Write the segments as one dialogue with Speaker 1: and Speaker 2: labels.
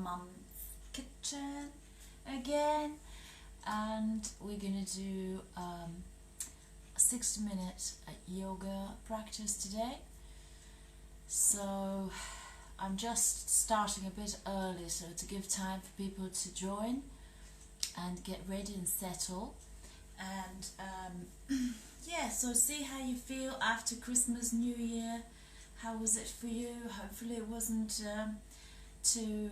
Speaker 1: Mum's kitchen again, and we're gonna do a 60-minute yoga practice today. So I'm just starting a bit early so to give time for people to join and get ready and settle. And yeah, so see how you feel after Christmas, New Year. How was it for you? Hopefully it wasn't too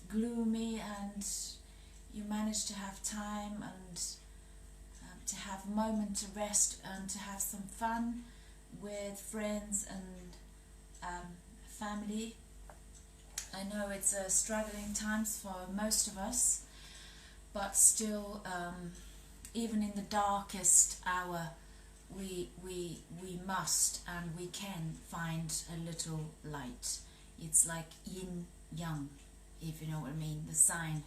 Speaker 1: gloomy, and you managed to have time and to have a moment to rest and to have some fun with friends and family. I know it's struggling times for most of us, but still, even in the darkest hour, we must and we can find a little light. It's like yin yang, if you know what I mean, the sign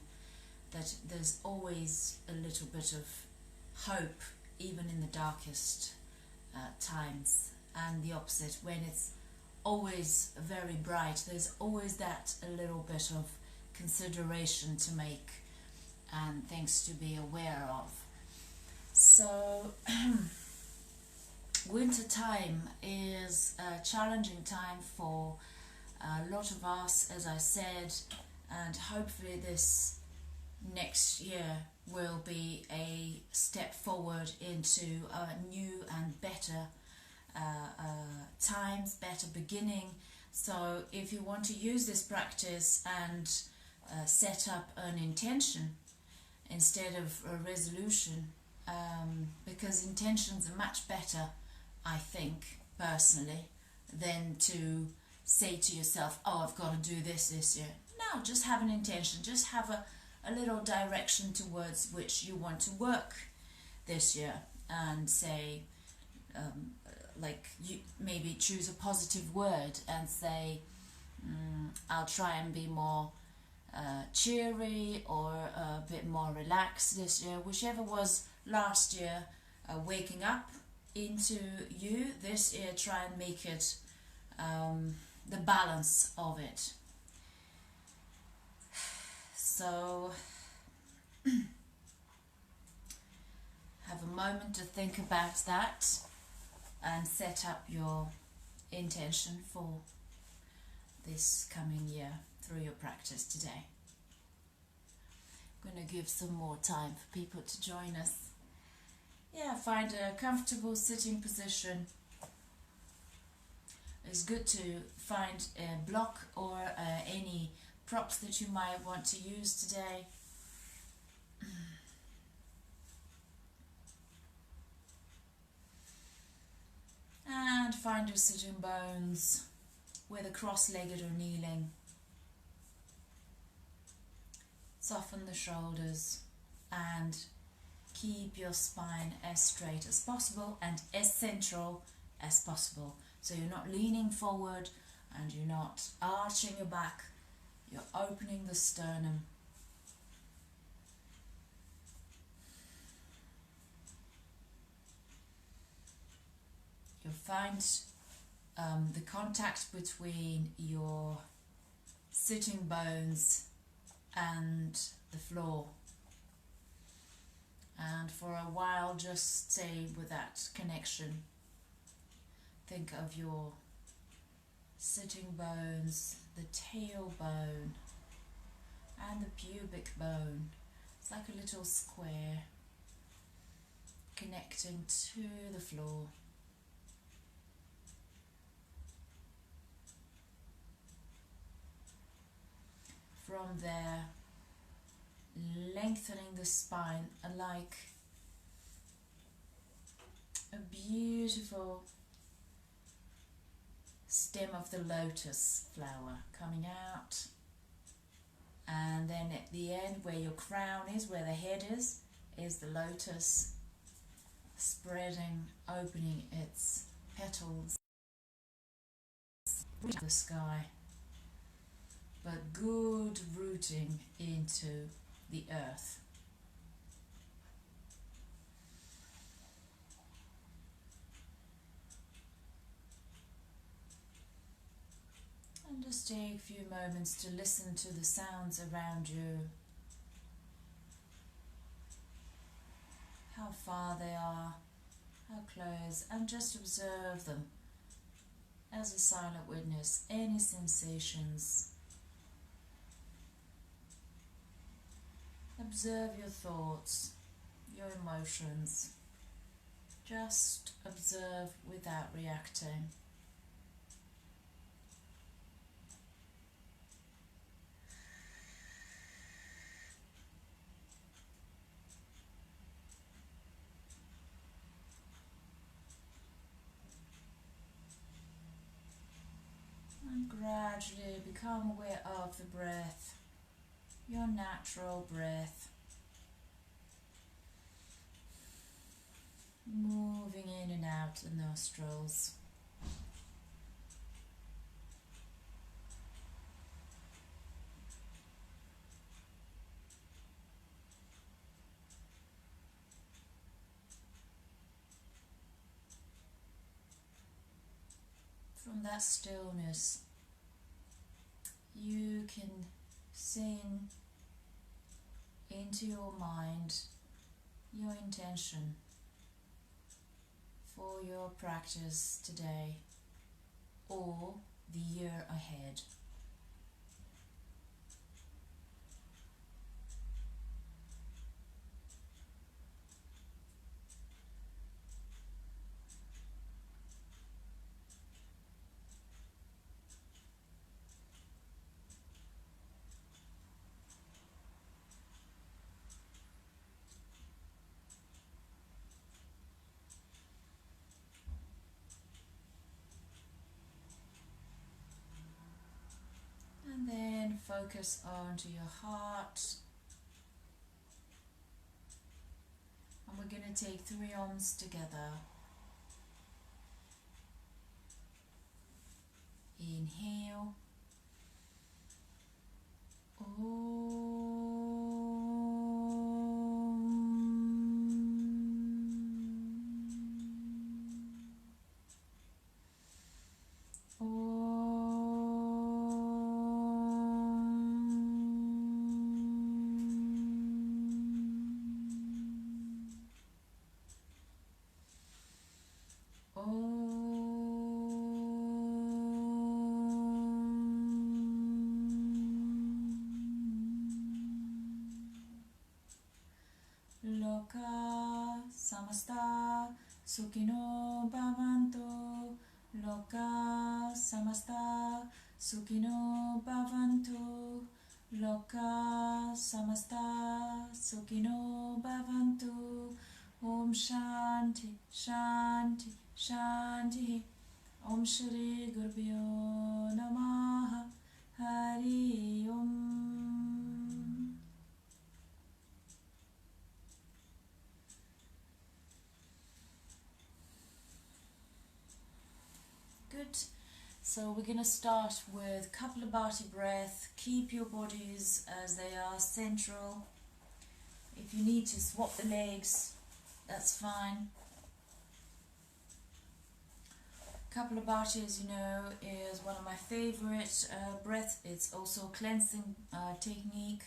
Speaker 1: that there's always a little bit of hope even in the darkest times, and the opposite, when it's always very bright, there's always that a little bit of consideration to make and things to be aware of. So winter time is a challenging time for a lot of us, as I said, and hopefully this next year will be a step forward into new and better times, better beginning. So if you want to use this practice and set up an intention instead of a resolution, because intentions are much better, I think, personally, than to say to yourself, oh, I've got to do this year. No, just have an intention, just have a little direction towards which you want to work this year, and say, like, you maybe choose a positive word and say, I'll try and be more cheery or a bit more relaxed this year. Whichever was last year waking up into you, this year try and make it the balance of it. So have a moment to think about that and set up your intention for this coming year through your practice today. I'm going to give some more time for people to join us. Yeah, find a comfortable sitting position. It's good to find a block or any props that you might want to use today. And find your sitting bones, whether cross-legged or kneeling. Soften the shoulders and keep your spine as straight as possible and as central as possible. So you're not leaning forward and you're not arching your back, you're opening the sternum. You'll find the contact between your sitting bones and the floor. And for a while, just stay with that connection. Think of your sitting bones, the tailbone, and the pubic bone. It's like a little square connecting to the floor. From there, lengthening the spine like a beautiful stem of the lotus flower coming out, and then at the end where your crown is, where the head is the lotus spreading, opening its petals to the sky, but good rooting into the earth. And just take a few moments to listen to the sounds around you, how far they are, how close, and just observe them as a silent witness. Any sensations. Observe your thoughts, your emotions. Just observe without reacting. And gradually become aware of the breath, your natural breath, moving in and out the nostrils. From that stillness, you can sing into your mind your intention for your practice today or the year ahead. And then focus onto your heart. And we're going to take 3 Oms together. Inhale. Loka samasta sukhino bhavantu. Loka samasta sukhino bhavantu. Loka samasta sukhino bhavantu. Om Shanti Shanti Shanti. Om Shri Gurubhyo Namaha. Hari Om. Good. So we're going to start with Kapalabhati breath. Keep your bodies as they are, central. If you need to swap the legs, that's fine. Kapalabhati, as you know, is one of my favorite breaths. It's also a cleansing technique,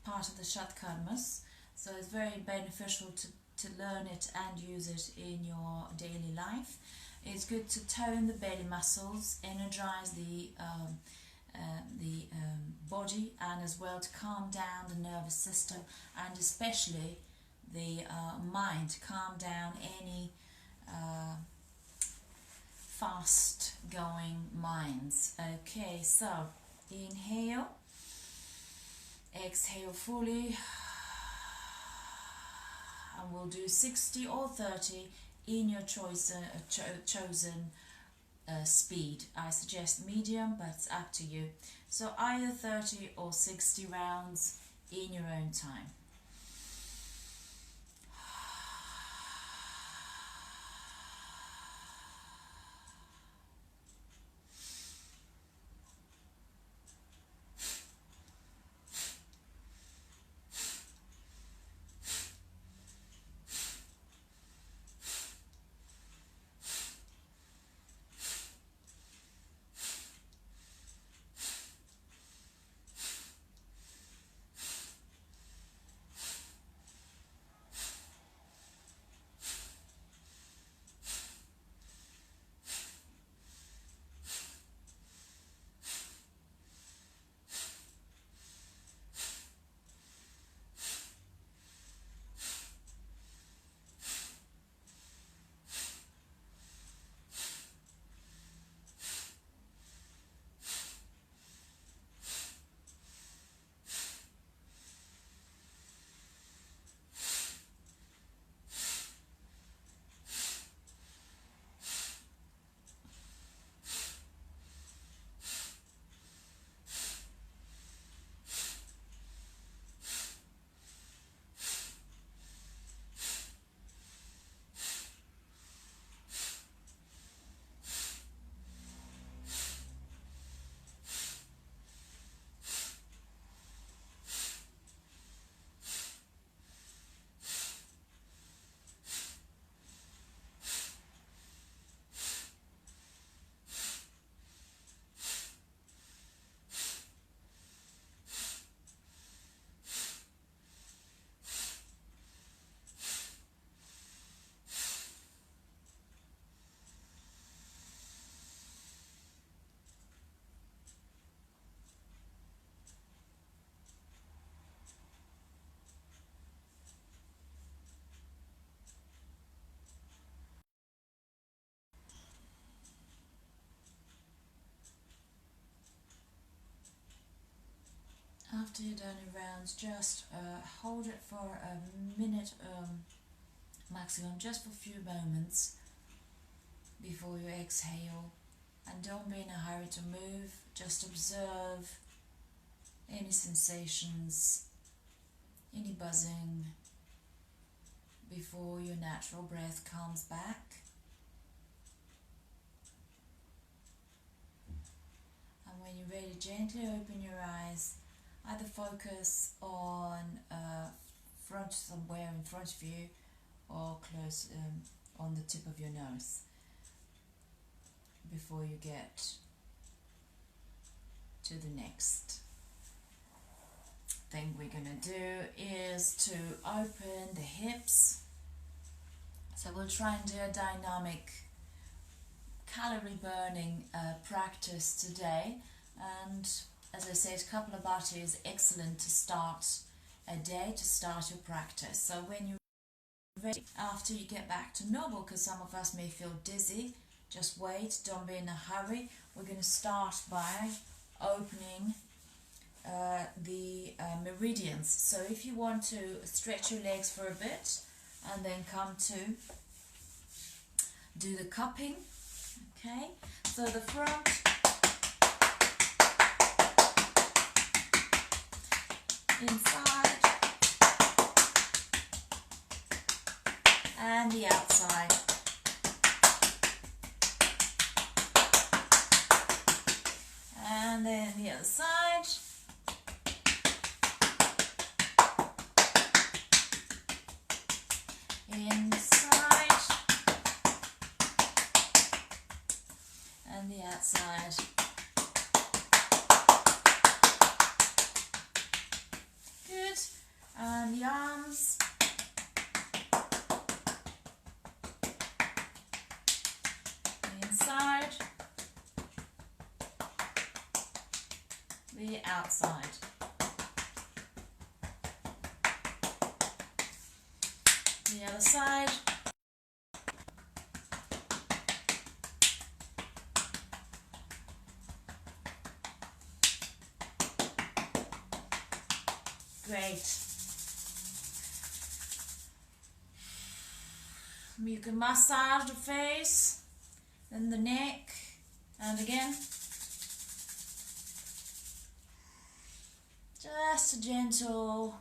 Speaker 1: part of the Shatkarmas. So it's very beneficial to learn it and use it in your daily life. It's good to tone the belly muscles, energize the body, and as well to calm down the nervous system and especially the mind, calm down any fast going minds. Okay, so inhale, exhale fully, and we'll do 60 or 30 in your chosen speed. I suggest medium, but it's up to you. So either 30 or 60 rounds in your own time. after you're done your rounds, just hold it for a minute maximum, just for a few moments before you exhale. And don't be in a hurry to move, just observe any sensations, any buzzing before your natural breath comes back. And when you're ready, gently open your eyes. Either focus on front, somewhere in front of you, or close on the tip of your nose before you get to the next thing we're going to do is to open the hips. So we'll try and do a dynamic calorie burning practice today, and as I said, Kapalabhati is excellent to start a day, to start your practice. So when you're ready, after you get back to normal, because some of us may feel dizzy, just wait, don't be in a hurry. We're going to start by opening the meridians. So if you want to stretch your legs for a bit and then come to do the cupping, okay? So the front, inside, and the outside. And then the other side. Inside. And the outside. Good. And the arms. Inside. The outside. The other side. Great. You can massage the face, then the neck, and again. Just a gentle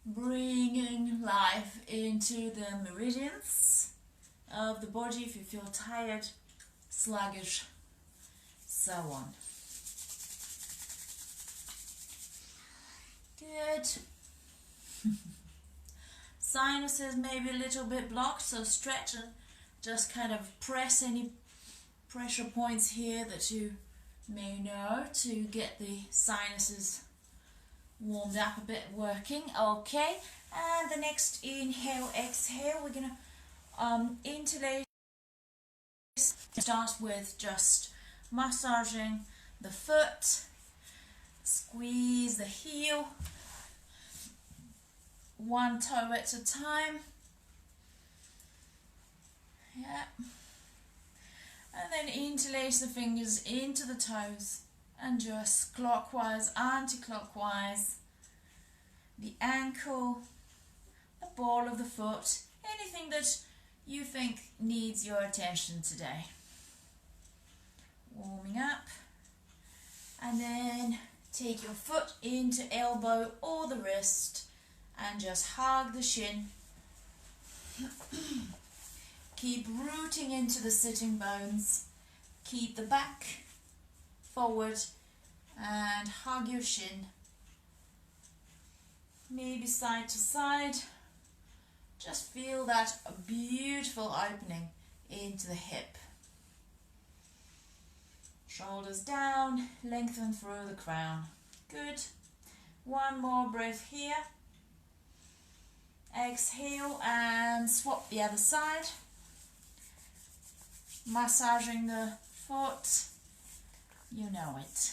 Speaker 1: bringing life into the meridians of the body if you feel tired, sluggish, so on. Good. Sinuses may be a little bit blocked, so stretch and just kind of press any pressure points here that you may know to get the sinuses warmed up a bit, working. Okay, and the next inhale, exhale, we're going to interlace. Start with just massaging the foot, squeeze the heel, one toe at a time. Yeah. And then interlace the fingers into the toes and just clockwise, anti-clockwise, the ankle, the ball of the foot, anything that you think needs your attention today. Warming up, and then take your foot into elbow or the wrist and just hug the shin. Keep rooting into the sitting bones. Keep the back forward and hug your shin. Maybe side to side. Just feel that beautiful opening into the hip. Shoulders down, lengthen through the crown. Good. One more breath here. Exhale and swap the other side. Massaging the foot, you know it.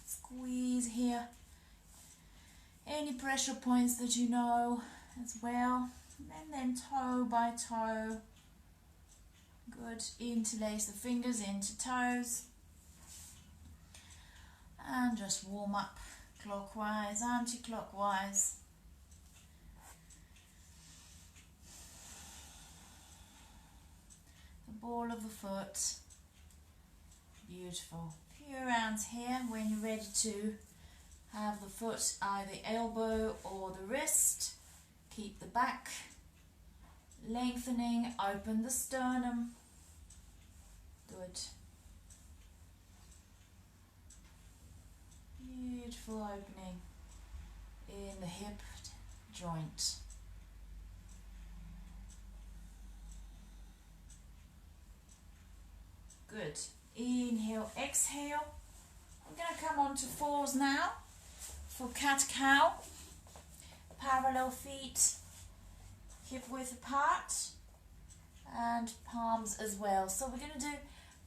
Speaker 1: Squeeze here. Any pressure points that you know as well. And then toe by toe. Good. Interlace the fingers into toes. And just warm up clockwise, anti-clockwise. The ball of the foot. Beautiful. A few rounds here. When you're ready to have the foot either elbow or the wrist, keep the back lengthening, open the sternum. Good. Beautiful opening in the hip joint. Good. Inhale, exhale. I'm going to come on to fours now for cat-cow. Parallel feet, hip width apart, and palms as well. So we're going to do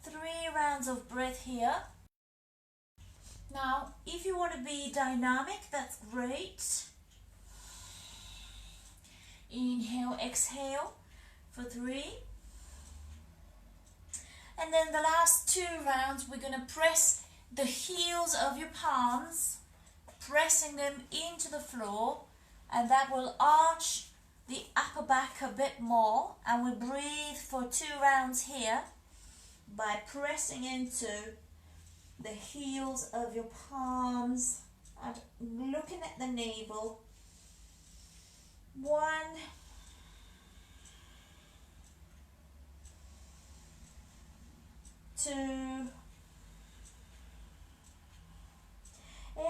Speaker 1: 3 rounds of breath here. Now, if you want to be dynamic, that's great. Inhale, exhale for 3. And then the last 2 rounds, we're going to press the heels of your palms, pressing them into the floor, and that will arch the upper back a bit more. And we breathe for 2 rounds here by pressing into the heels of your palms and looking at the navel. 1, 2,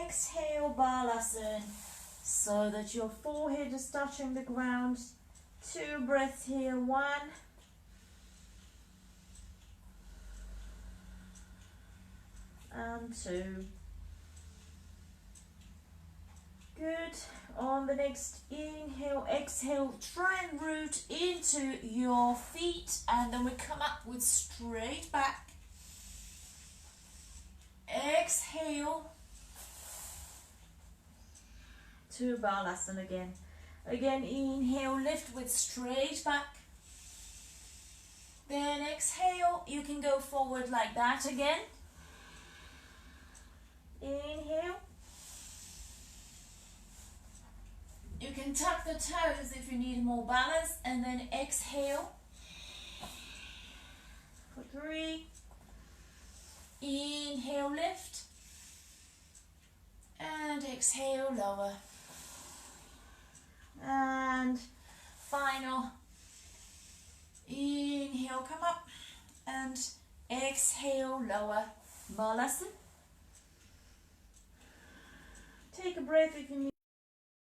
Speaker 1: exhale, balasana, so that your forehead is touching the ground. 2 breaths here. 1, and 2. Good. On the next inhale, exhale, try and root into your feet, and then we come up with straight back. Exhale to balasana again. Again, inhale, lift with straight back. Then exhale, you can go forward like that again. Inhale. You can tuck the toes if you need more balance, and then exhale for 3. Inhale, lift, and exhale, lower. And final. Inhale, come up, and exhale, lower. Balasana. Take a breath if you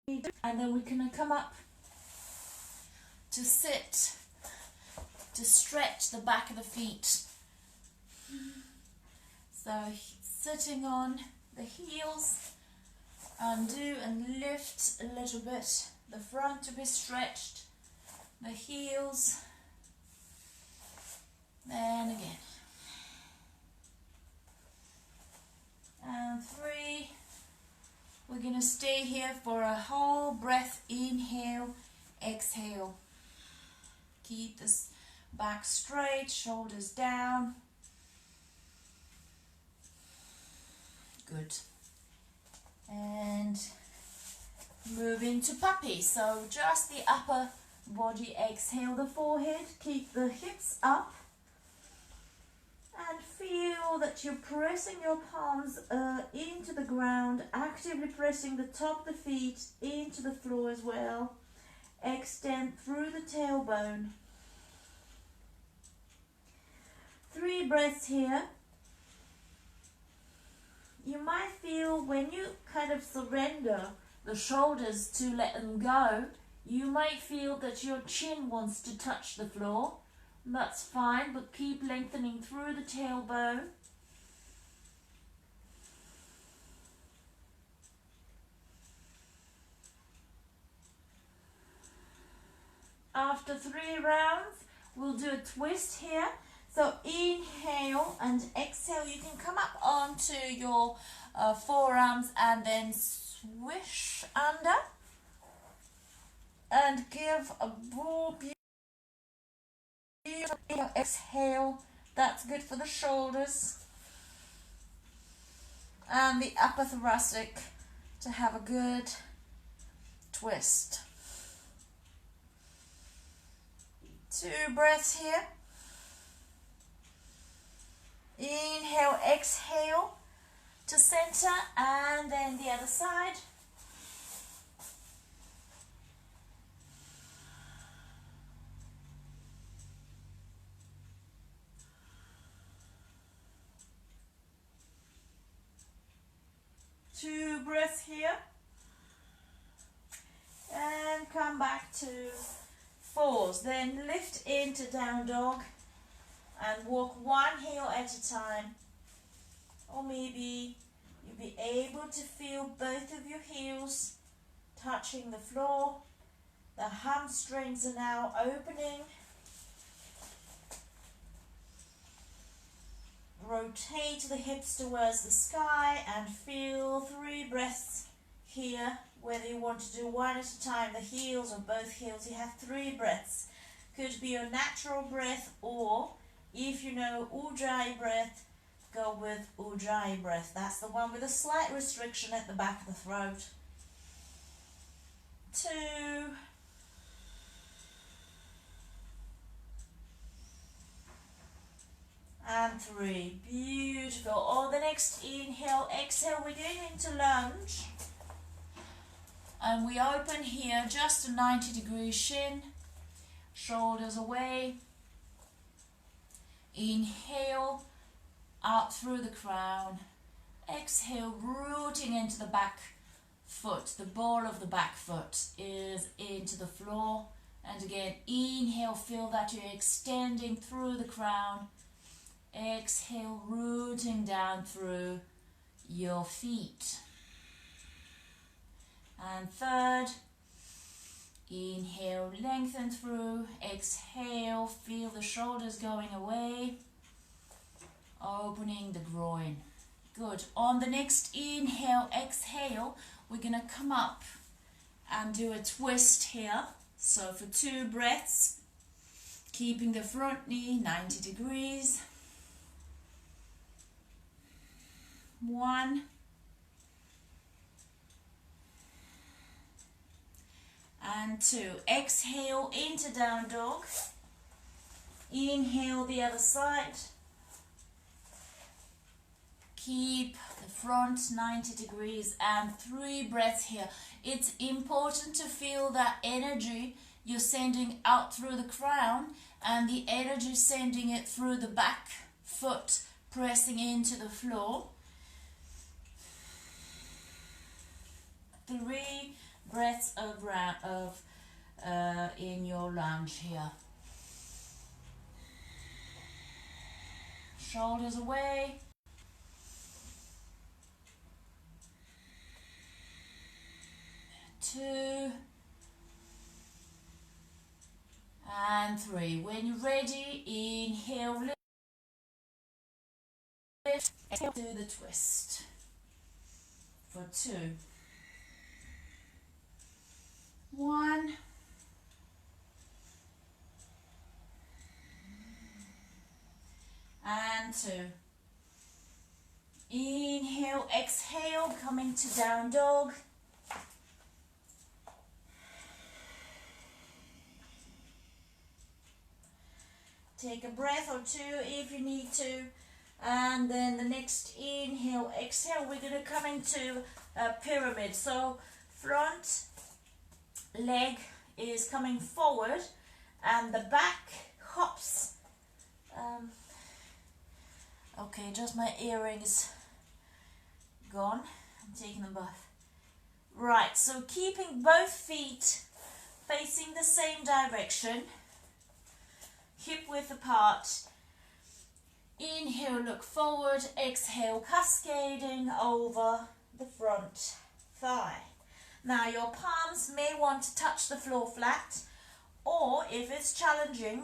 Speaker 1: need, and then we're going to come up to sit, to stretch the back of the feet. So sitting on the heels, undo and lift a little bit, the front to be stretched, the heels, then again. And 3. We're going to stay here for a whole breath. Inhale, exhale. Keep this back straight, shoulders down. Good. And move into puppy. So just the upper body, exhale the forehead, keep the hips up, and feel that you're pressing your palms into the ground, actively pressing the top of the feet into the floor as well. Extend through the tailbone. 3 breaths here. You might feel when you kind of surrender the shoulders to let them go, you might feel that your chin wants to touch the floor. That's fine, but keep lengthening through the tailbone. After 3 rounds, we'll do a twist here. So inhale and exhale. You can come up onto your forearms and then swish under. And give a beautiful exhale. That's good for the shoulders. and the upper thoracic to have a good twist. 2 breaths here. Inhale, exhale to center, and then the other side. Two breaths here. And come back to 4s. Then lift into down dog and walk 1 heel at a time. Or maybe you'll be able to feel both of your heels touching the floor. The hamstrings are now opening. Rotate the hips towards the sky and feel 3 breaths here. Whether you want to do 1 at a time, the heels or both heels, you have 3 breaths. Could be your natural breath, or if you know Ujjayi breath, go with Ujjayi breath. That's the one with a slight restriction at the back of the throat. 2. And 3. Beautiful. On the next inhale, exhale, we're going into lunge. And we open here, just a 90-degree shin, shoulders away. Inhale, out through the crown. Exhale, rooting into the back foot. The ball of the back foot is into the floor. And again, inhale, feel that you're extending through the crown. Exhale, rooting down through your feet. And 3rd, inhale, lengthen through. Exhale, feel the shoulders going away. Opening the groin. Good. On the next inhale, exhale, we're going to come up and do a twist here. So for 2 breaths, keeping the front knee 90 degrees. 1. And 2. Exhale into down dog. Inhale the other side. Keep the front 90 degrees and 3 breaths here. It's important to feel that energy you're sending out through the crown and the energy sending it through the back foot, pressing into the floor. 3 breaths in your lunge here. Shoulders away. 2 and 3. When you're ready, inhale, lift, exhale, do the twist for 2. 1. And 2. Inhale, exhale, coming to down dog. Take a breath or 2 if you need to. And then the next inhale, exhale, we're going to come into a pyramid. So front leg is coming forward and the back hops. Okay, just my earrings gone. I'm taking them both. Right, so keeping both feet facing the same direction, hip width apart. Inhale, look forward. Exhale, cascading over the front thigh. Now your palms may want to touch the floor flat, or if it's challenging,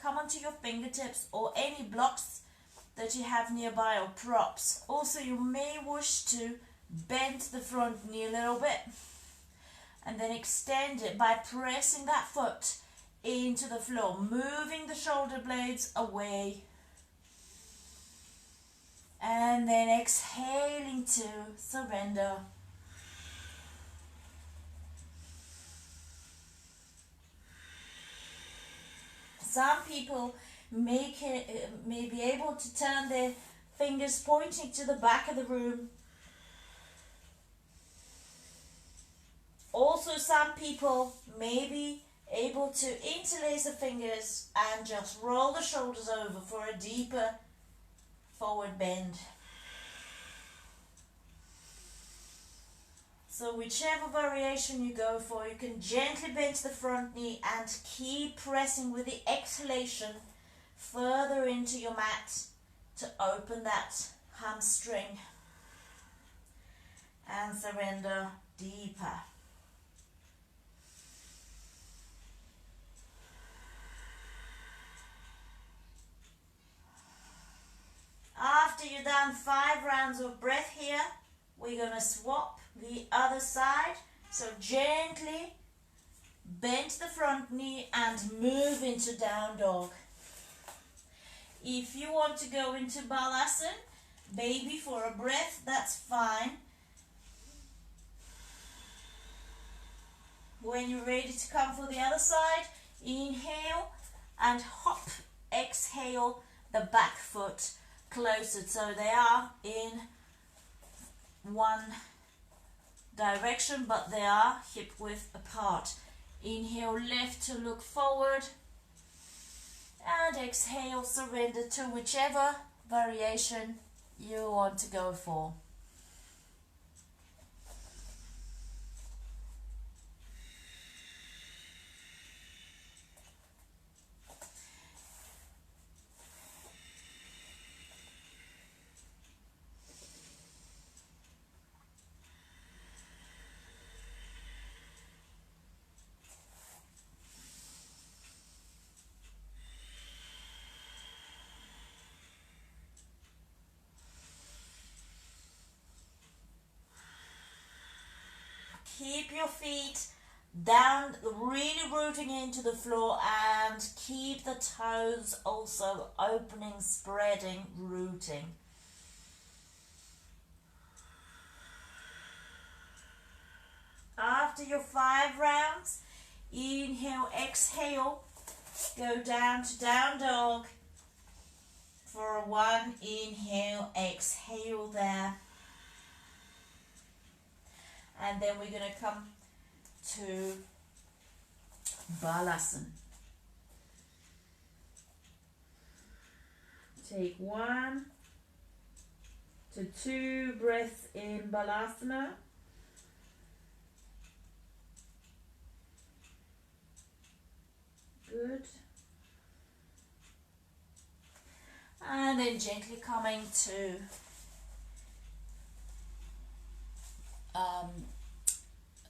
Speaker 1: come onto your fingertips or any blocks that you have nearby or props. Also, you may wish to bend the front knee a little bit and then extend it by pressing that foot into the floor, moving the shoulder blades away. And then exhaling to surrender. Some people may be able to turn their fingers pointing to the back of the room. Also, some people may be able to interlace the fingers and just roll the shoulders over for a deeper forward bend. So whichever variation you go for, you can gently bend the front knee and keep pressing with the exhalation further into your mat to open that hamstring and surrender deeper. After you've done 5 rounds of breath here, we're going to swap the other side. So gently bend the front knee and move into down dog. If you want to go into balasana, baby, for a breath, that's fine. When you're ready to come for the other side, inhale and hop. Exhale the back foot closer, so they are in one direction but they are hip width apart. Inhale, left to look forward, and exhale, surrender to whichever variation you want to go for. Keep your feet down, really rooting into the floor, and keep the toes also opening, spreading, rooting. After your 5 rounds, inhale, exhale, go down to down dog for a 1. Inhale, exhale there. And then we're going to come to balasana. Take 1 to 2 breaths in balasana. Good. And then gently coming to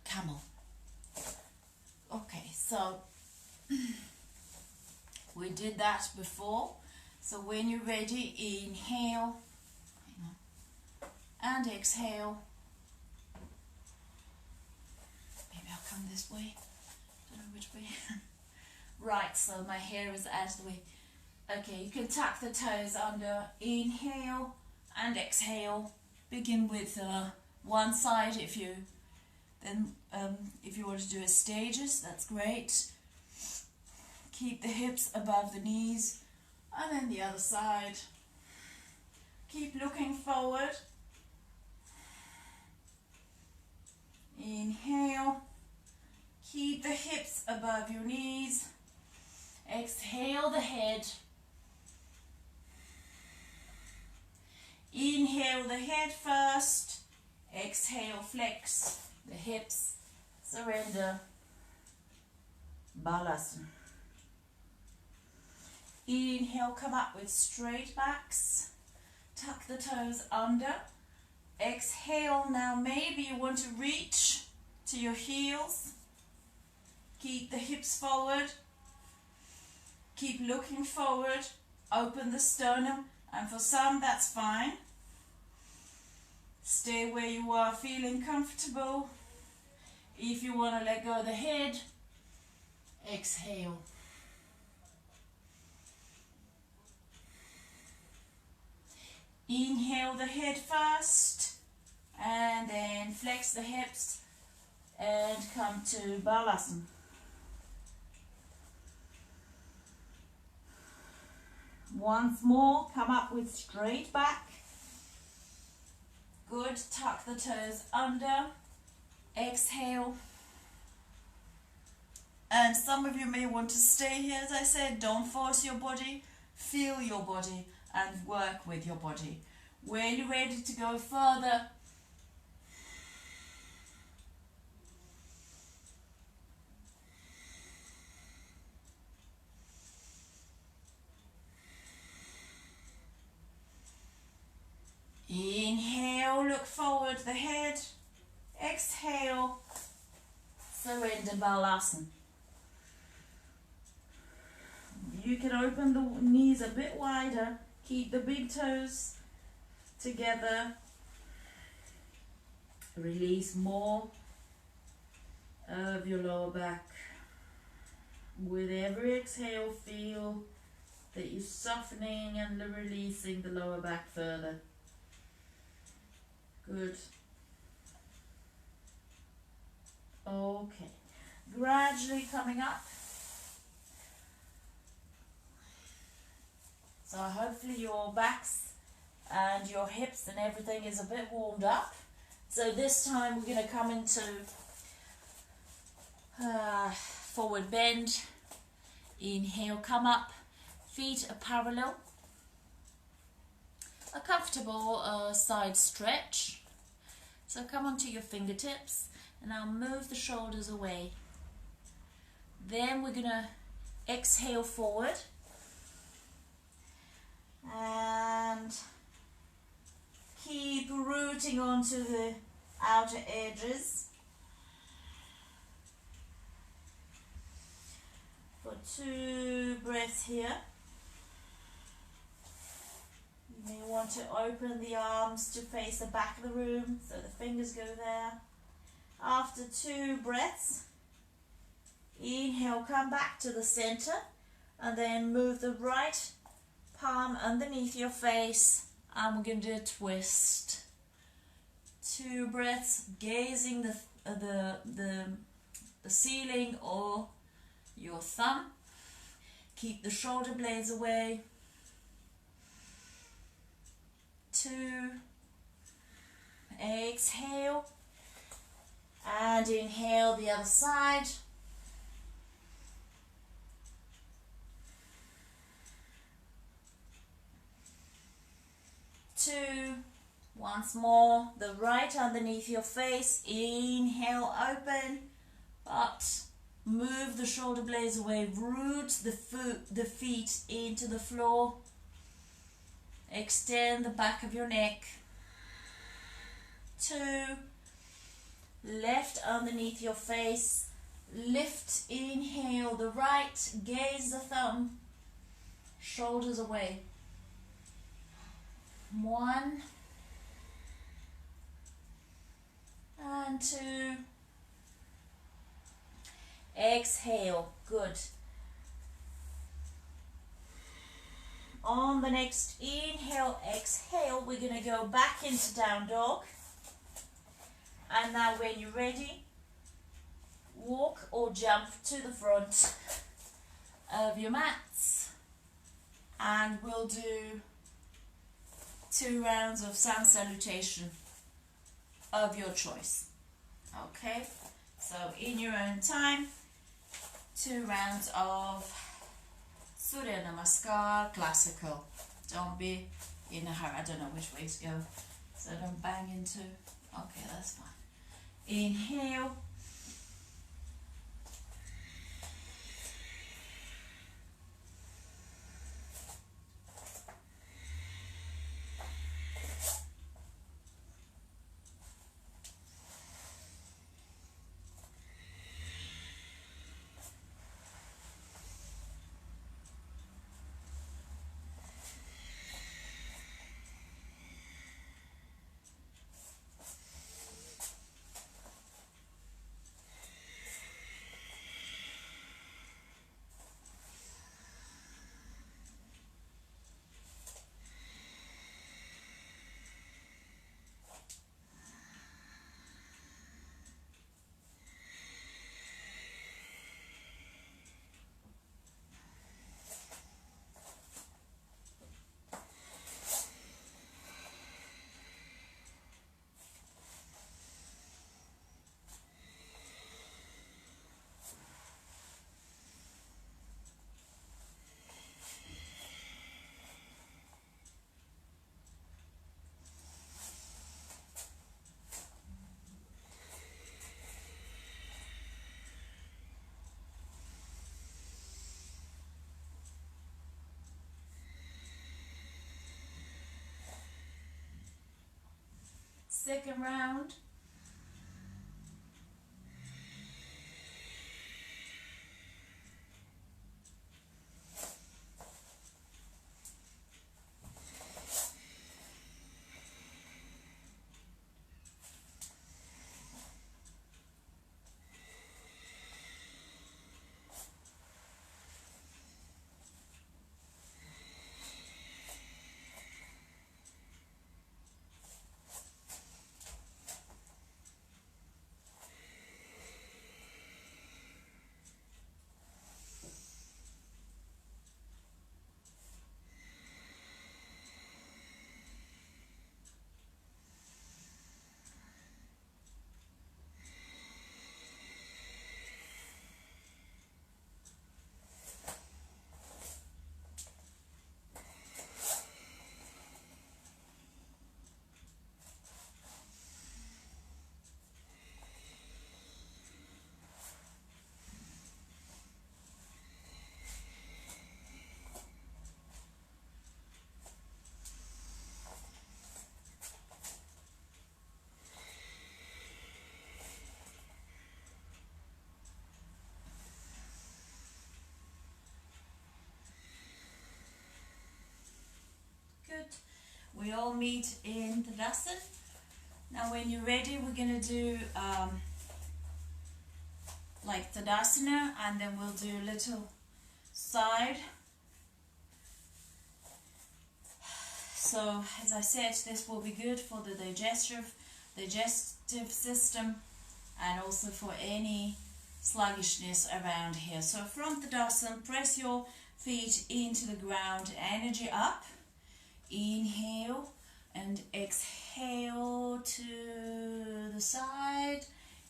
Speaker 1: camel. Okay, so we did that before. So when you're ready, inhale and exhale. Maybe I'll come this way. Don't know which way. Right, so my hair is out of the way. Okay, you can tuck the toes under. Inhale and exhale. Begin with one side if you want to do a stages, that's great. Keep the hips above the knees, and then the other side. Keep looking forward. Inhale. Keep the hips above your knees. Exhale the head. Inhale the head first. Exhale, flex the hips. Surrender. Balasana. Inhale, come up with straight backs. Tuck the toes under. Exhale, now maybe you want to reach to your heels. Keep the hips forward. Keep looking forward. Open the sternum. And for some, that's fine. Stay where you are, feeling comfortable. If you want to let go of the head, exhale. Inhale the head first, and then flex the hips and come to Balasana. Once more, come up with straight back. Good, tuck the toes under. Exhale. And some of you may want to stay here, as I said. Don't force your body. Feel your body and work with your body. When you're ready to go further, inhale, look forward the head. Exhale, surrender Balasana. You can open the knees a bit wider. Keep the big toes together. Release more of your lower back. With every exhale, feel that you're softening and releasing the lower back further. Good. Okay. Gradually coming up. So hopefully your backs and your hips and everything is a bit warmed up. So this time we're going to come into forward bend. Inhale, come up. Feet are parallel. A comfortable side stretch. So come onto your fingertips and now move the shoulders away. Then we're going to exhale forward. And keep rooting onto the outer edges for 2 breaths here. You may want to open the arms to face the back of the room so the fingers go there. After 2 breaths, inhale, come back to the center and then move the right palm underneath your face, and we're going to do a twist. 2 breaths, gazing the ceiling or your thumb. Keep the shoulder blades away. 2. Exhale. And inhale the other side. 2. Once more, the right underneath your face. Inhale, open, but move the shoulder blades away. Root the feet into the floor. Extend the back of your neck. 2. Left underneath your face. Lift, inhale the right, gaze the thumb, shoulders away. 1 and 2. Exhale. Good. On the next inhale, exhale, we're going to go back into down dog. And now when you're ready, walk or jump to the front of your mats. And we'll do 2 rounds of sun salutation of your choice. Okay, so in your own time, 2 rounds of Surya Namaskar classical. Don't be in a hurry. I don't know which way to go, so don't bang into. Okay, that's fine. Inhale. second round. Good. We all meet in Tadasana. Now when you're ready, we're going to do like Tadasana, and then we'll do a little side. So as I said, this will be good for the digestive system and also for any sluggishness around here. So from Tadasana, press your feet into the ground, energy up. Inhale and exhale to the side.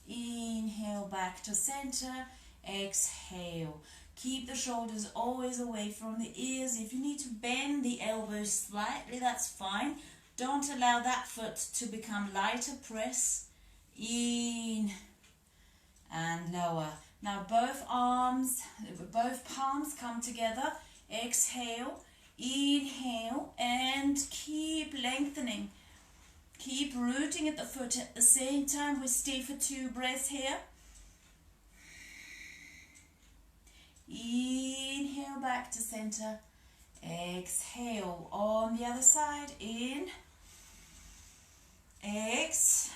Speaker 1: Inhale back to center. Exhale. Keep the shoulders always away from the ears. If you need to bend the elbows slightly, that's fine. Don't allow that foot to become lighter. Press in and lower. Now both palms come together. Exhale. Inhale and keep lengthening. Keep rooting at the foot at the same time. We stay for 2 breaths here. Inhale back to center. Exhale on the other side. In. Exhale.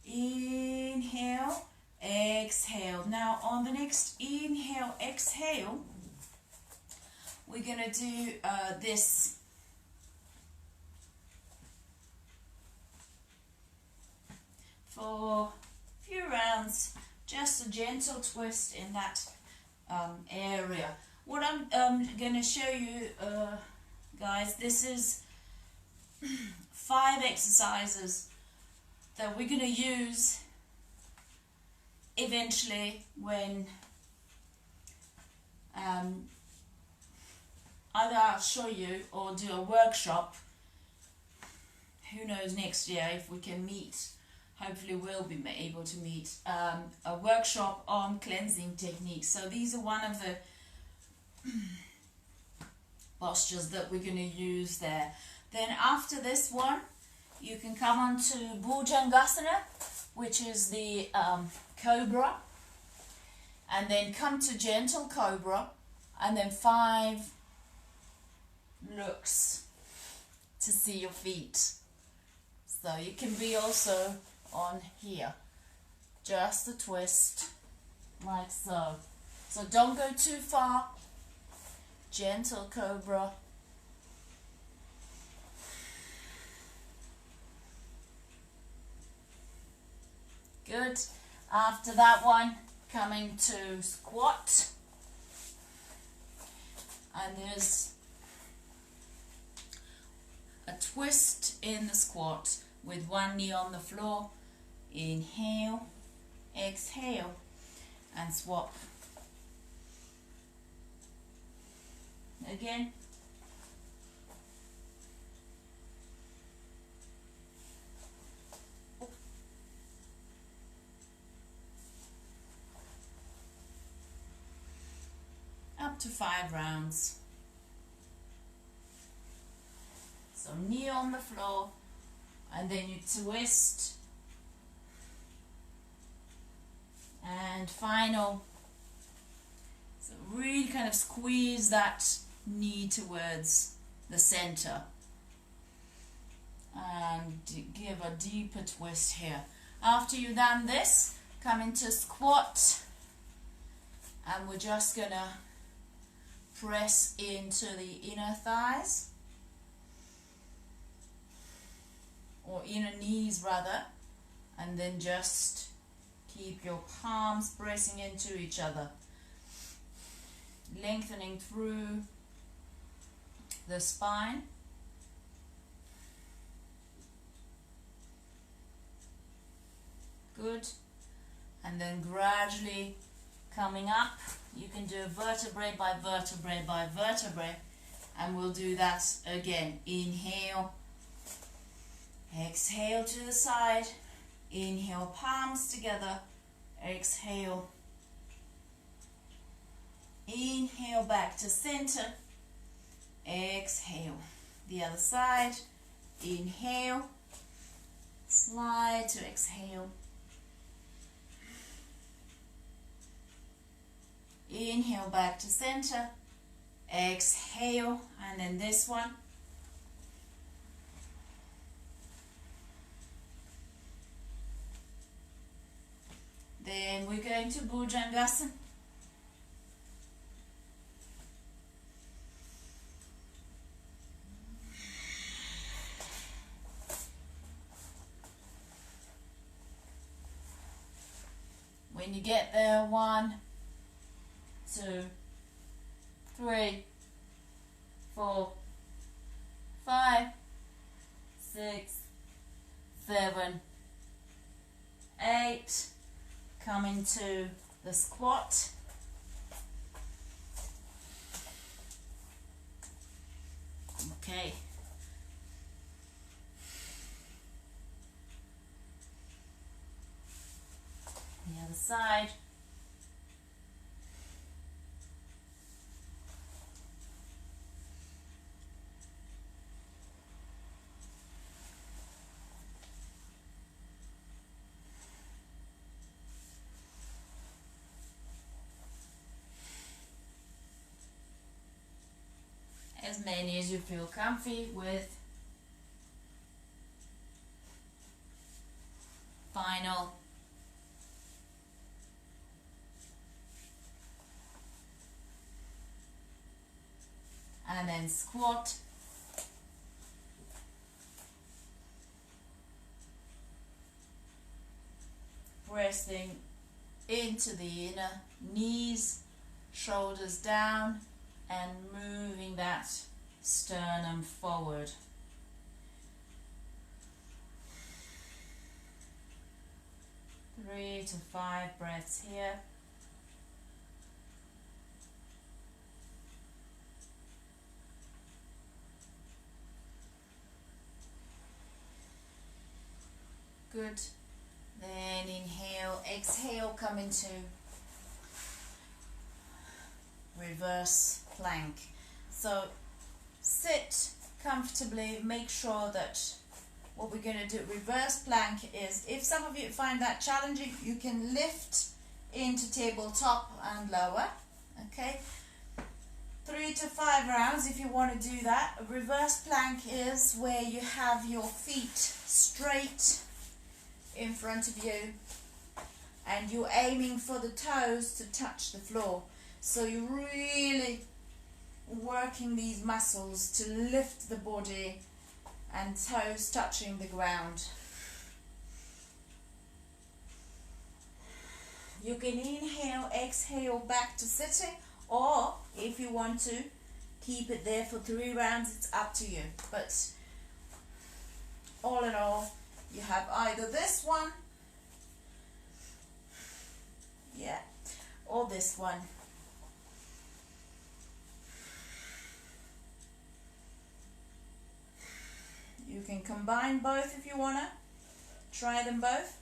Speaker 1: Inhale, exhale. Now on the next inhale, exhale, we're going to do this. For a few rounds, just a gentle twist in that area. What I'm going to show you, guys, this is 5 exercises that we're going to use eventually when either I'll show you or do a workshop. Who knows next year if we can meet. Hopefully we'll be able to meet a workshop on cleansing techniques. So these are one of the postures that we're going to use there. Then after this one, you can come on to Bhujangasana, which is the cobra, and then come to gentle cobra, and then 5 looks to see your feet. So you can be also on here, just a twist like so. So don't go too far. Gentle cobra. Good. After that one, coming to squat. And there's a twist in the squat with one knee on the floor. Inhale, exhale, and swap. Again. up to 5 rounds. So knee on the floor, and then you twist, and final. So really kind of squeeze that knee towards the center, and give a deeper twist here. After you've done this, come into squat, and we're just gonna press into the inner thighs, or inner knees rather, and then just keep your palms pressing into each other, lengthening through the spine. Good. And then gradually coming up, you can do vertebrae by vertebrae by vertebrae, and we'll do that again. Inhale, exhale to the side, inhale, palms together, exhale, inhale back to center, exhale, the other side, inhale, slide to exhale, inhale back to center, exhale, and then this one, then we're going to Bhujangasana. When you get there, 1, 2, 3, 4, 5, 6, 7, 8. Come into the squat. Okay. The other side. As many as you feel comfy with. Final. And then squat. Pressing into the inner knees, shoulders down, and moving that sternum forward. Three to 5 breaths here. Good. Then inhale, exhale, come into reverse plank. So sit comfortably, make sure that what we're going to do, reverse plank, is if some of you find that challenging, you can lift into tabletop and lower. Okay, 3 to 5 rounds if you want to do that. A reverse plank is where you have your feet straight in front of you and you're aiming for the toes to touch the floor. So you're really working these muscles to lift the body and toes touching the ground. You can inhale, exhale back to sitting, or if you want to keep it there for 3 rounds, it's up to you. But all in all, you have either this one, yeah, or this one. You can combine both if you want to. Try them both.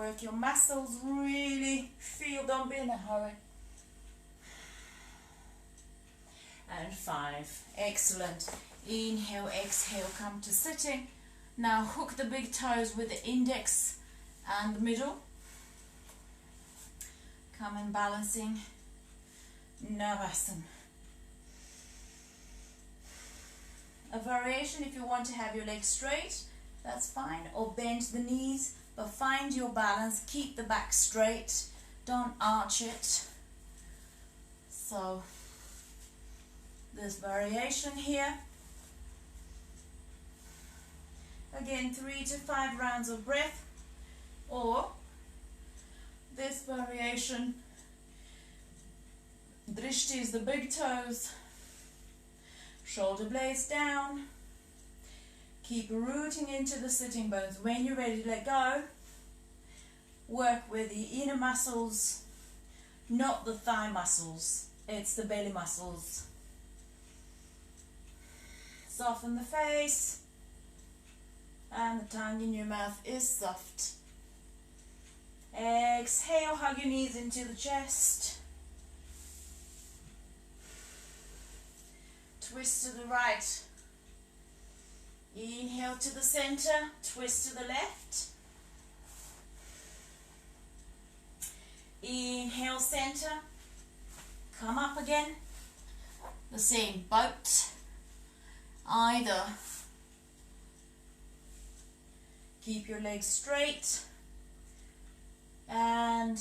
Speaker 1: work your muscles, really feel, don't be in a hurry. And 5. Excellent. Inhale, exhale, come to sitting. Now hook the big toes with the index and the middle. Come in balancing Navasana. A variation, if you want to have your legs straight, that's fine, or bend the knees, but find your balance, keep the back straight, don't arch it. So this variation here. Again, 3 to 5 rounds of breath, or this variation, Drishti is the big toes, shoulder blades down, keep rooting into the sitting bones. When you're ready to let go, work with the inner muscles, not the thigh muscles, it's the belly muscles. Soften the face, and the tongue in your mouth is soft. Exhale, hug your knees into the chest. Twist to the right. Inhale to the center, twist to the left. Inhale, center. Come up again. The same boat. Either keep your legs straight and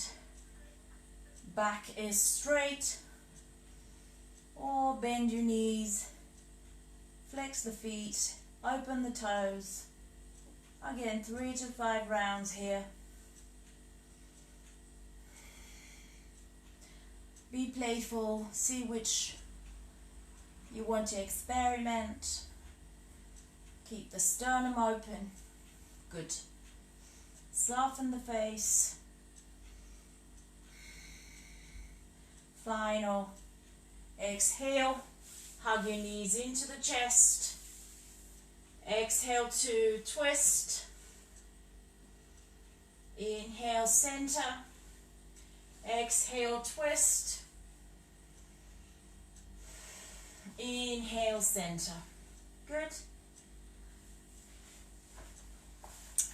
Speaker 1: back is straight, or bend your knees, flex the feet, open the toes. Again, 3 to 5 rounds here. Be playful, see which you want to experiment. Keep the sternum open. Good. Soften the face. Final. Exhale. Hug your knees into the chest. Exhale to twist. Inhale, center. Exhale, twist. Inhale, center. Good.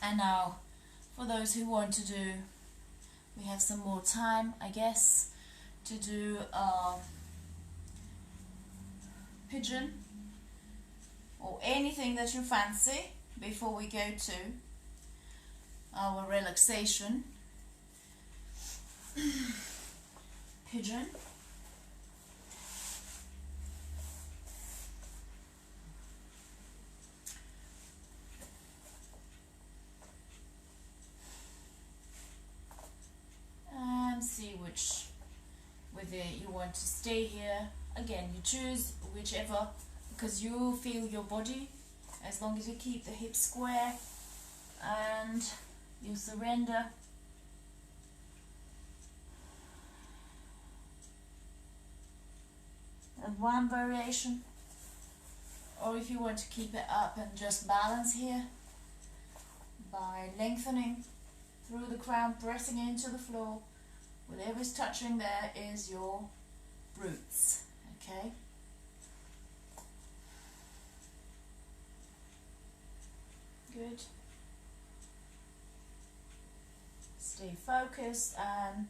Speaker 1: And now, for those who want to do, we have some more time, I guess, to do pigeon or anything that you fancy before we go to our relaxation. Pigeon. And see whether you want to stay here. Again, you choose whichever, because you feel your body, as long as you keep the hips square and you surrender. And one variation, or if you want to keep it up and just balance here by lengthening through the crown, pressing into the floor. Whatever's touching there is your roots, okay? Good. Stay focused and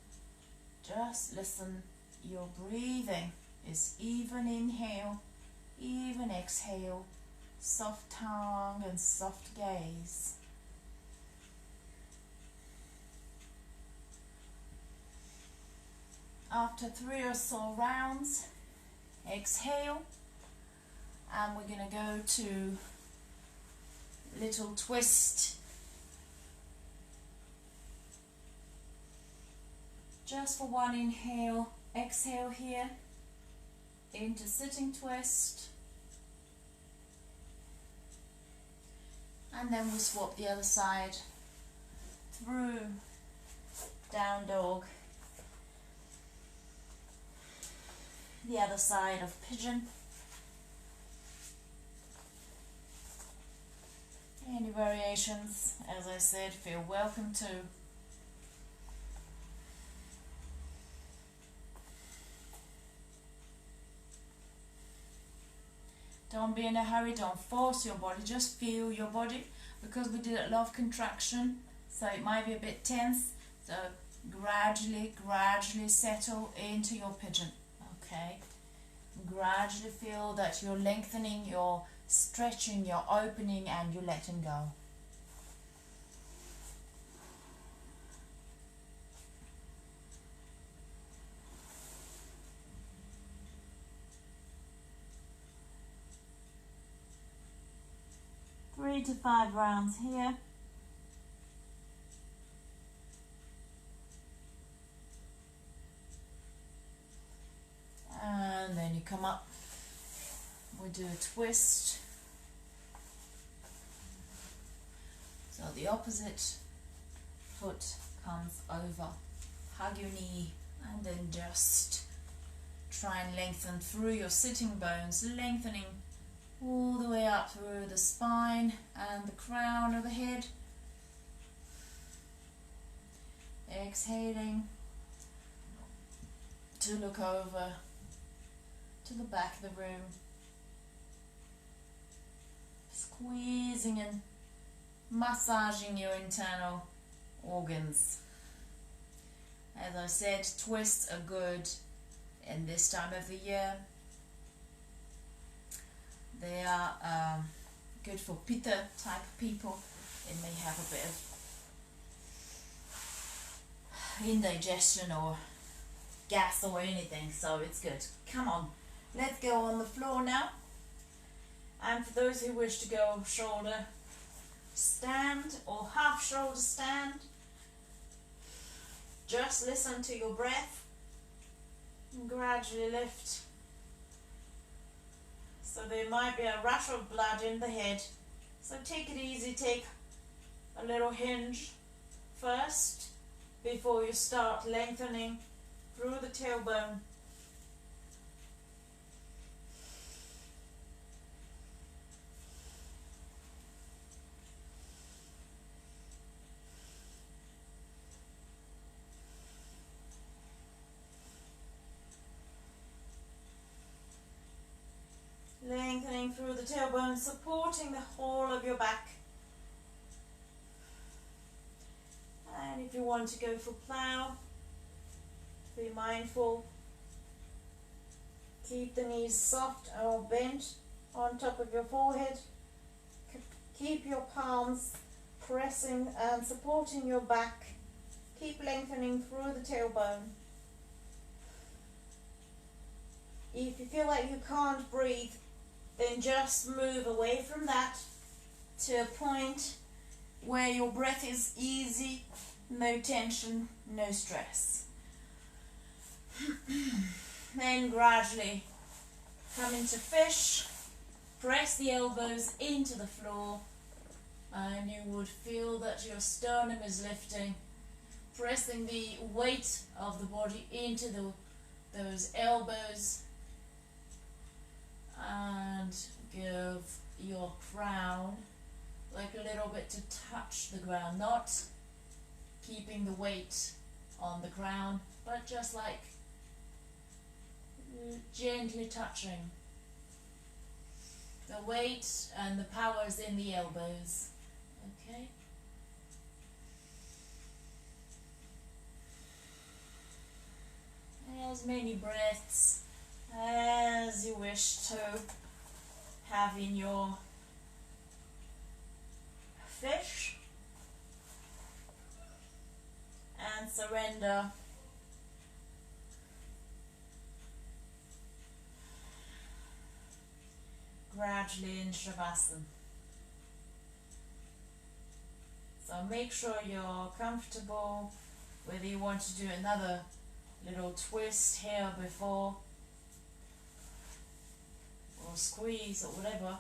Speaker 1: just listen. Your breathing is even inhale, even exhale, soft tongue and soft gaze. After 3 or so rounds, exhale, and we're going to go to little twist. Just for one inhale, exhale here, into sitting twist, and then we'll swap the other side through down dog. The other side of pigeon. Any variations, as I said, feel welcome to. Don't be in a hurry, don't force your body, just feel your body, because we did a lot of contraction, so it might be a bit tense. So gradually settle into your pigeon, okay? Gradually feel that you're lengthening, you're stretching, you're opening, and you're letting go. Three to 5 rounds here. And then you come up, we do a twist. So the opposite foot comes over, hug your knee, and then just try and lengthen through your sitting bones, lengthening all the way up through the spine and the crown of the head. Exhaling to look over to the back of the room, squeezing and massaging your internal organs. As I said, twists are good in this time of the year. They are good for pitta type people. It may have a bit of indigestion or gas or anything, so it's good. Come on, let's go on the floor now. And for those who wish to go shoulder stand or half shoulder stand, just listen to your breath and gradually lift. So there might be a rush of blood in the head, so take it easy, take a little hinge first before you start lengthening through the tailbone. Lengthening through the tailbone, supporting the whole of your back. And if you want to go for plow, be mindful. Keep the knees soft or bent on top of your forehead. Keep your palms pressing and supporting your back. Keep lengthening through the tailbone. If you feel like you can't breathe, then just move away from that to a point where your breath is easy, no tension, no stress. Then gradually come into fish, press the elbows into the floor, and you would feel that your sternum is lifting, pressing the weight of the body into those elbows, and give your crown like a little bit to touch the ground, not keeping the weight on the ground, but just like gently touching. The weight and the power is in the elbows. Okay? As many breaths as you wish to have in your fish, and surrender gradually in Shavasana. So make sure you're comfortable, whether you want to do another little twist here before, or squeeze, or whatever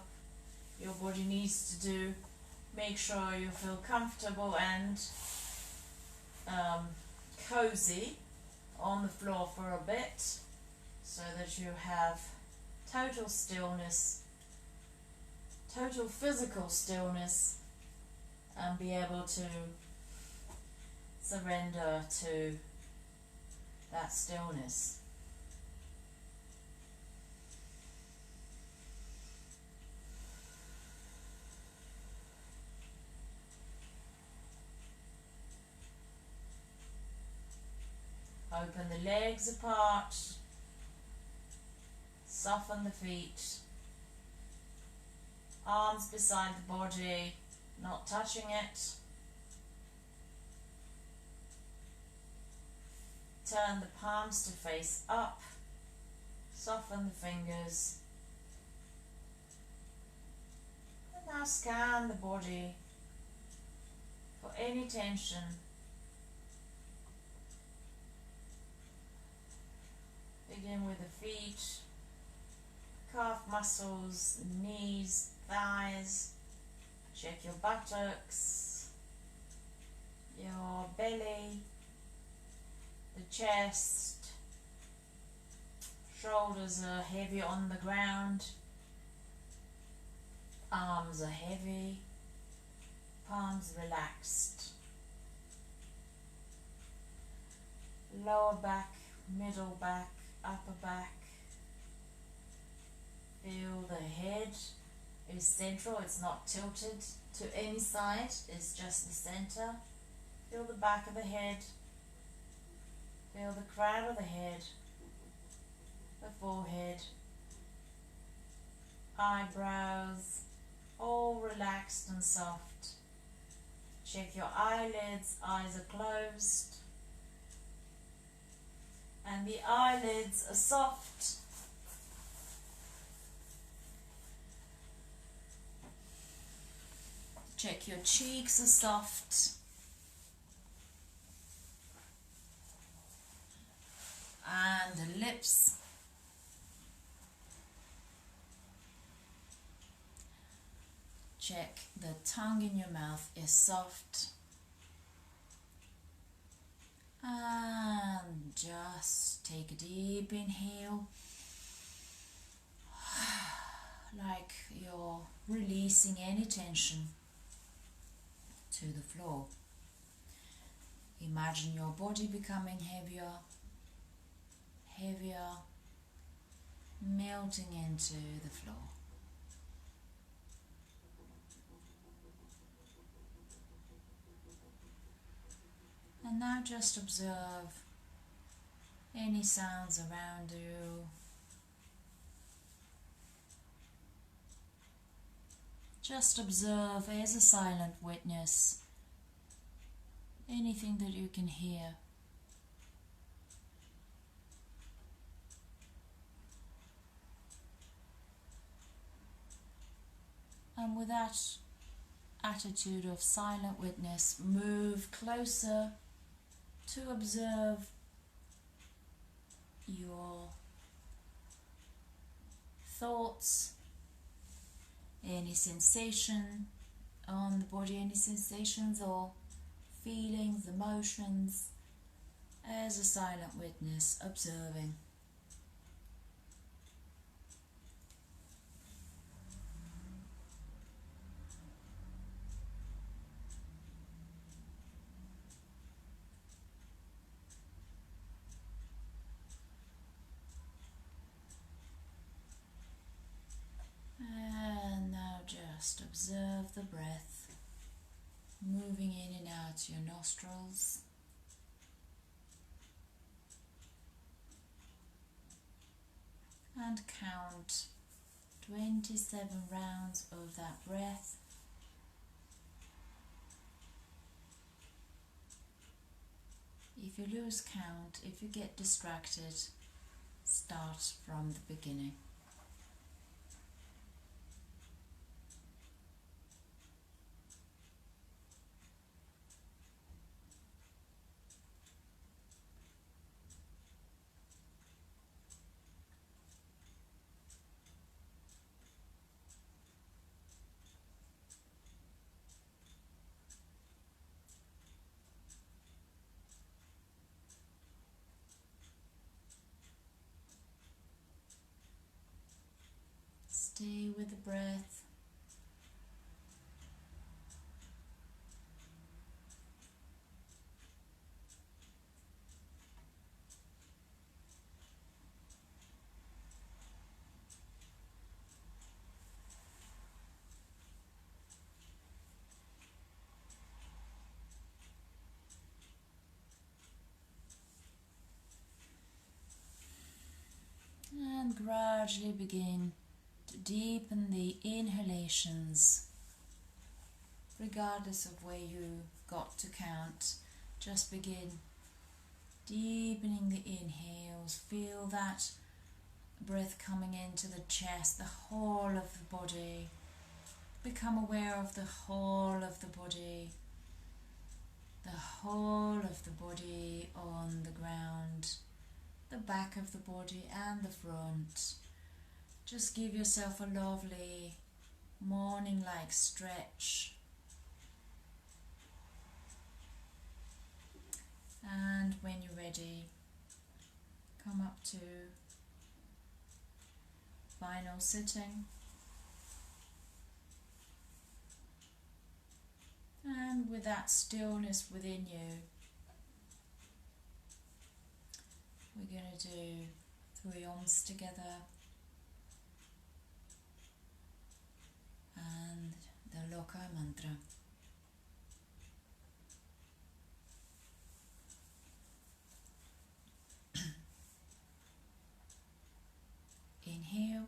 Speaker 1: your body needs to do. Make sure you feel comfortable and cozy on the floor for a bit, so that you have total stillness, total physical stillness, and be able to surrender to that stillness. Open the legs apart. Soften the feet. Arms beside the body, not touching it. Turn the palms to face up. Soften the fingers. And now scan the body for any tension. Begin with the feet, calf muscles, knees, thighs. Check your buttocks, your belly, the chest. Shoulders are heavy on the ground. Arms are heavy. Palms relaxed. Lower back, middle back, upper back. Feel the head is central, it's not tilted to any side, it's just the center. Feel the back of the head. Feel the crown of the head, the forehead, eyebrows, all relaxed and soft. Check your eyelids, eyes are closed. And the eyelids are soft. Check your cheeks are soft. And the lips. Check the tongue in your mouth is soft. And just take a deep inhale, like you're releasing any tension to the floor. Imagine your body becoming heavier, heavier, melting into the floor. And now just observe any sounds around you. Just observe as a silent witness anything that you can hear. And with that attitude of silent witness, move closer to observe your thoughts, any sensation on the body, any sensations or feelings, emotions, as a silent witness observing. And now just observe the breath moving in and out your nostrils. And count 27 rounds of that breath. If you lose count, if you get distracted, start from the beginning. Stay with the breath. gradually begin to deepen the inhalations, regardless of where you got to count. Just begin deepening the inhales. Feel that breath coming into the chest, the whole of the body. Become aware of the whole of the body, the whole of the body on the ground, the back of the body and the front. Just give yourself a lovely morning-like stretch. And when you're ready, come up to final sitting. And with that stillness within you, we're going to do 3 Oms together and the Loka mantra. Inhale.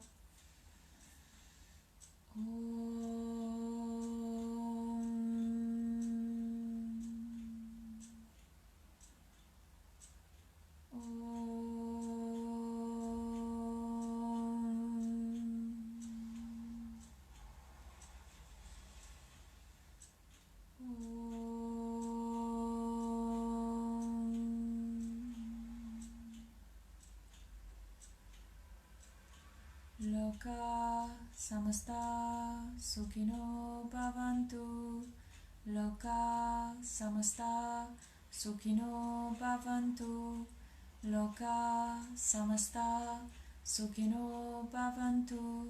Speaker 1: Loka samasta sukhino bhavantu. Loka samasta sukhino bhavantu. Loka samasta sukhino bhavantu.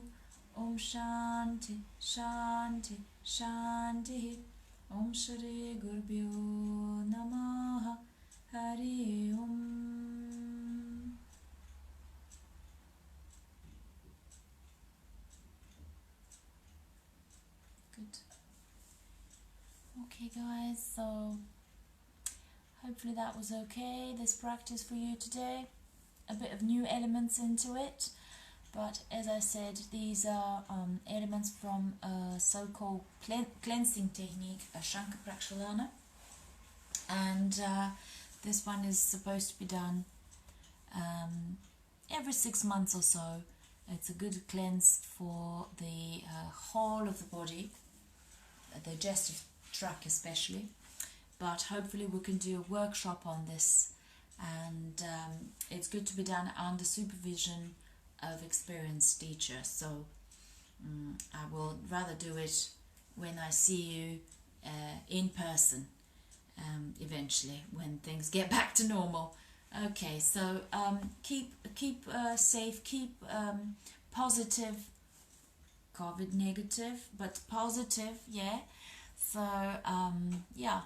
Speaker 1: Om Shanti Shanti Shanti. Om Shri Gurbhyo Namaha. Hari Om. Okay guys, so hopefully that was okay, this practice for you today. A bit of new elements into it, but as I said, these are elements from a so-called cleansing technique, a Shanka Prakshalana, and this one is supposed to be done every 6 months or so. It's a good cleanse for the whole of the body, the digestive tract especially, but hopefully we can do a workshop on this, and it's good to be done under supervision of experienced teachers. So I will rather do it when I see you in person, eventually when things get back to normal. Okay, so keep safe, keep positive, COVID negative, but positive, yeah. So yeah,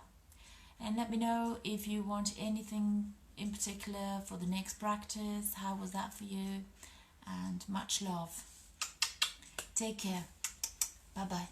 Speaker 1: and let me know if you want anything in particular for the next practice. How was that for you? And much love. Take care. Bye bye.